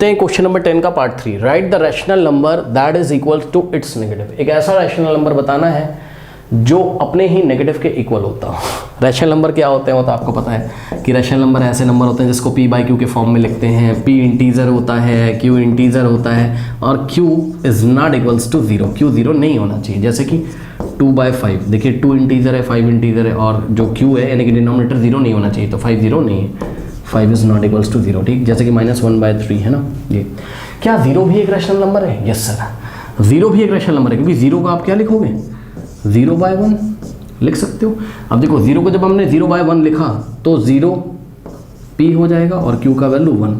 Question number 10 का part 3, write the rational number that is equal to its negative. एक ऐसा rational number बताना है जो अपने ही नेगेटिव के इक्वल होता हो। रैशनल नंबर क्या होते हैं वो तो आपको पता है कि रैशनल नंबर ऐसे नंबर होते हैं जिसको p बाई क्यू के फॉर्म में लिखते हैं। p इंटीजर होता है, q इंटीजर होता है और q is not equals to 0, q 0 नहीं होना चाहिए। जैसे कि 2/5, देखिए 2 इंटीजर है, 5 इंटीजर है और जो q है यानी कि डिनोमिनेटर 0 नहीं होना चाहिए, तो 5 0 नहीं है, 5 इज नॉट इक्वल्स टू 0। ठीक, जैसे कि -1/3 है ना। ये क्या 0 भी एक रैशनल नंबर है? यस सर, 0 भी एक रैशनल नंबर है, क्योंकि 0 का आप क्या लिखोगे? 0/1 लिख सकते हो। अब देखो 0 को जब हमने 0/1 लिखा तो 0 p हो जाएगा और q का वैल्यू 1।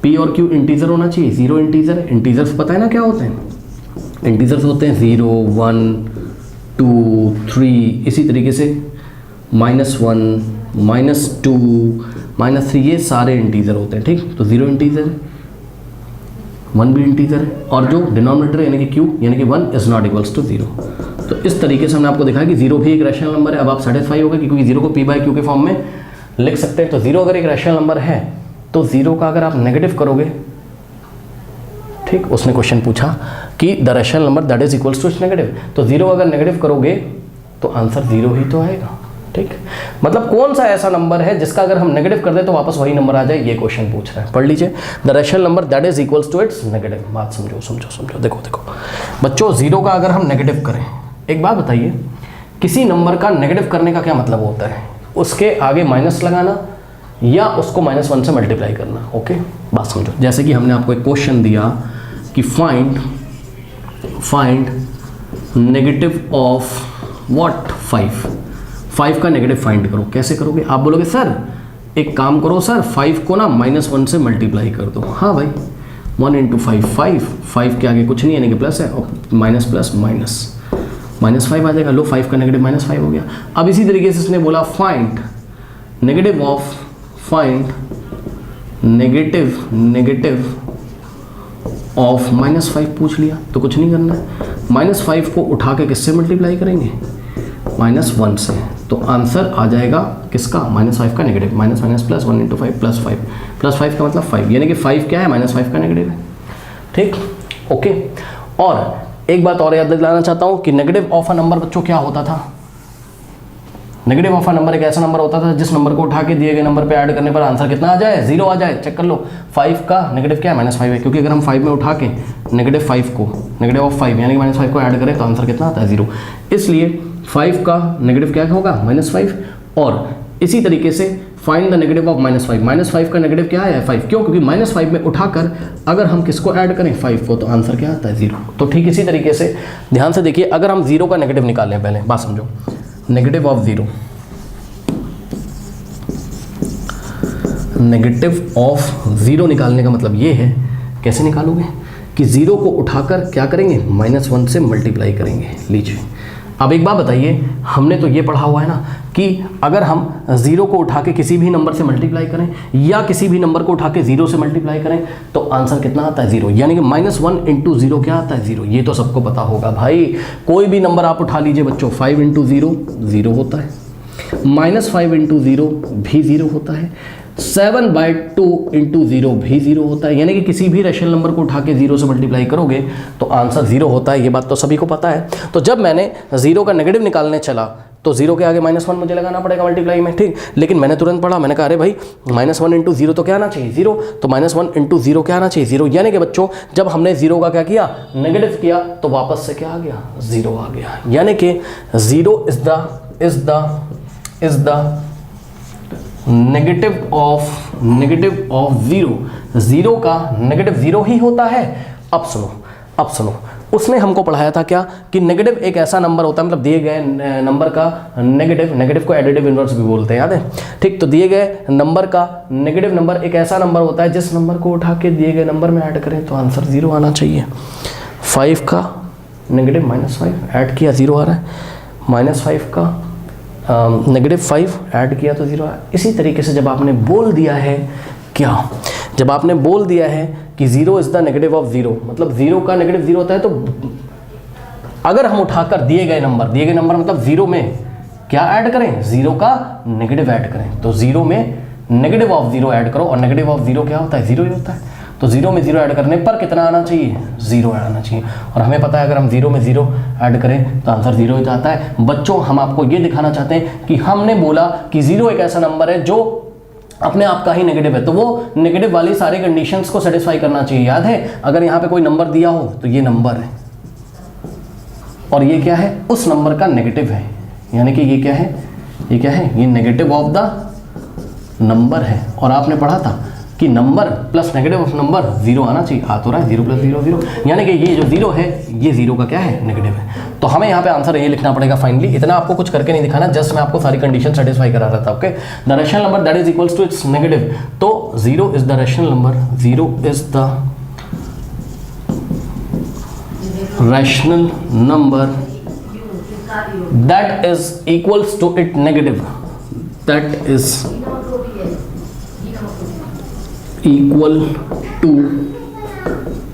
p और q इंटीजर होना चाहिए, 0 इंटीजर है। इंटीजर्स पता है ना क्या होते हैं? इंटीजर्स होते हैं 0 1 2 3, इसी तरीके से -1 -2 -3, ये सारे इंटीजर होते हैं। ठीक, तो 0 इंटीजर है, 1 भी इंटीजर है और जो डिनोमिनेटर यानी कि q यानी कि 1 इज नॉट इक्वल्स टू 0। तो इस तरीके से हमने आपको दिखाया कि 0 भी एक रैशनल नंबर है। अब आप सेटिस्फाई हो गए क्योंकि 0 को p बाई क्यू के फॉर्म में लिख सकते हैं। तो 0 अगर एक रैशनल नंबर है तो 0 का अगर आप नेगेटिव करोगे, ठीक, उसने क्वेश्चन पूछा कि the rational number that is equals to its negative, तो 0 अगर नेगेटिव करोगे तो आंसर 0 ही तो आएगा। ठीक, मतलब कौन सा ऐसा नंबर है जिसका अगर हम नेगेटिव कर दें तो वापस वही नंबर आ जाए, ये क्वेश्चन पूछ रहा है। पढ़ लीजिए, the rational number that is equals to its negative. बात समझो समझो समझो। देखो देखो बच्चों, 0 का अगर हम नेगेटिव करें, एक बात बताइए, किसी नंबर का नेगेटिव करने का क्या मतलब होता है? उसके आगे माइनस लगाना या उसको -1 से मल्टीप्लाई करना। ओके, बात समझो। जैसे कि हमने आपको एक क्वेश्चन दिया कि फाइंड नेगेटिव ऑफ व्हाट 5 का नेगेटिव फाइंड करो। कैसे करोगे? आप बोलोगे सर एक काम करो सर, 5 को ना -1 से मल्टीप्लाई कर दो। हाँ भाई, 1 × 5 5 के आगे कुछ नहीं यानी कि प्लस है और माइनस प्लस -5 आ जाएगा। लो, 5 का नेगेटिव -5 हो गया। अब इसी तरीके से इसने बोला फाइंड नेगेटिव ऑफ -5 पूछ लिया, तो कुछ नहीं करना है। -5 को उठा के किससे मल्टीप्लाई करेंगे? -1 से। तो आंसर आ जाएगा किसका? -5 का नेगेटिव। माइनस प्लस 1 × 5 + 5 का मतलब 5, यानी कि 5 क्या है? -5 का नेगेटिव है। ठीक, ओके। और एक बात और याद दिलाना चाहता हूं कि नेगेटिव ऑफ अ नंबर बच्चों क्या होता था? नेगेटिव ऑफ अ नंबर एक ऐसा नंबर होता था जिस नंबर को उठा के दिए गए नंबर पे ऐड करने पर आंसर कितना आ जाए? 0 आ जाए। चेक कर लो, 5 का नेगेटिव क्या है? -5 है, क्योंकि अगर हम 5 में उठा के -5 को नेगेटिव ऑफ 5 यानी कि -5 को ऐड करें तो आंसर कितना आता है? 0। इसलिए 5 का नेगेटिव क्या होगा? -5। और इसी तरीके से फाइंड द नेगेटिव ऑफ -5, -5 का नेगेटिव क्या है? 5। क्यों? क्योंकि -5 में उठाकर अगर हम किसको ऐड करें? 5 को, तो आंसर क्या आता है? 0। तो ठीक इसी तरीके से ध्यान से देखिए, अगर हम 0 का नेगेटिव निकालें, पहले बात समझो, नेगेटिव ऑफ 0 निकालने का मतलब ये है, कैसे निकालोगे कि 0 को उठाकर क्या करेंगे? -1 से मल्टीप्लाई करेंगे। लीजिए, अब एक बात बताइए, हमने तो ये पढ़ा हुआ है ना कि अगर हम 0 को उठा के किसी भी नंबर से मल्टीप्लाई करें या किसी भी नंबर को उठा के 0 से मल्टीप्लाई करें तो आंसर कितना आता है? 0। यानी कि -1 × 0 क्या आता है? 0। ये तो सबको पता होगा भाई। कोई भी नंबर आप उठा लीजिए बच्चों, 5 × 0 0 होता है, -5 × 0 भी 0 होता है, 7/2 × 0 भी 0 होता है। यानी कि किसी भी रैशनल नंबर को उठा के 0 से मल्टीप्लाई करोगे तो आंसर 0 होता है। ये बात तो सभी को पता है। तो जब मैंने 0 का नेगेटिव निकालने चला तो 0 के आगे -1 मुझे लगाना पड़ेगा मल्टीप्लाई में। ठीक, लेकिन मैंने तुरंत पढ़ा, मैंने कहा अरे भाई -1 × 0 तो क्या आना चाहिए? 0। तो -1 × 0 क्या आना चाहिए? 0। यानी कि बच्चों जब हमने 0 का क्या किया? नेगेटिव किया, तो वापस से क्या आ गया? 0 आ गया। यानी कि 0 इज द नेगेटिव ऑफ 0। 0 का नेगेटिव 0 ही होता है। अब सुनो, उसने हमको पढ़ाया था क्या कि नेगेटिव एक ऐसा नंबर होता है, मतलब दिए गए नंबर का नेगेटिव को एडिटिव इनवर्स भी बोलते हैं, याद है? ठीक, तो दिए गए नंबर का नेगेटिव नंबर एक ऐसा नंबर होता है जिस नंबर को उठा के दिए गए नंबर में ऐड करें तो आंसर 0 आना चाहिए। 5 का नेगेटिव -5 ऐड किया, 0 आ रहा है। -5 का -5 ऐड किया तो 0 आया। इसी तरीके से जब आपने बोल दिया है क्या, जब आपने बोल दिया है कि 0 इज द नेगेटिव ऑफ 0, मतलब 0 का नेगेटिव 0 होता है, तो अगर हम उठाकर दिए गए नंबर मतलब 0 में क्या ऐड करें? 0 का नेगेटिव ऐड करें। तो 0 में नेगेटिव ऑफ 0 ऐड करो और नेगेटिव ऑफ 0 क्या होता है? 0 ही होता है। तो 0 में 0 ऐड करने पर कितना आना चाहिए, 0 आना चाहिए। और हमें पता है अगर हम 0 में 0 ऐड करें तो आंसर 0 ही आता है। बच्चों हम आपको ये दिखाना चाहते हैं कि हमने बोला कि 0 एक ऐसा नंबर है जो अपने आप का ही नेगेटिव है, तो वो नेगेटिव वाली सारे कंडीशंस को सेटिस्फाई करना चाहिए। याद है अगर यहाँ पे कोई नंबर दिया हो तो ये नंबर है और ये क्या है, उस नंबर का नेगेटिव है, यानी कि ये क्या है, ये क्या है, ये नेगेटिव ऑफ द नंबर है। और आपने पढ़ा था कि number plus negative of number 0 आना चाहिए, आ तो रहा है 0 + 0 0, यानी कि ये जो 0 है ये 0 का क्या है, नेगेटिव है। तो हमें यहाँ पे आंसर ये लिखना पड़ेगा फाइनली। इतना आपको कुछ करके नहीं दिखाना, जस्ट मैं आपको सारी कंडीशन सेटिस्फाई करा रहा था। Okay, the rational number that is equals to its negative, तो 0 is the rational number, 0 is the rational number that is equals to its negative, that is equal to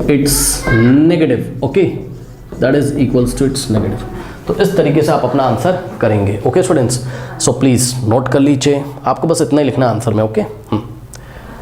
its negative, okay, that is equals to its negative। तो इस तरीके से आप अपना answer करेंगे। Okay students, so please note कर लीजिए, आपको बस इतना ही लिखना आंसर में। ओके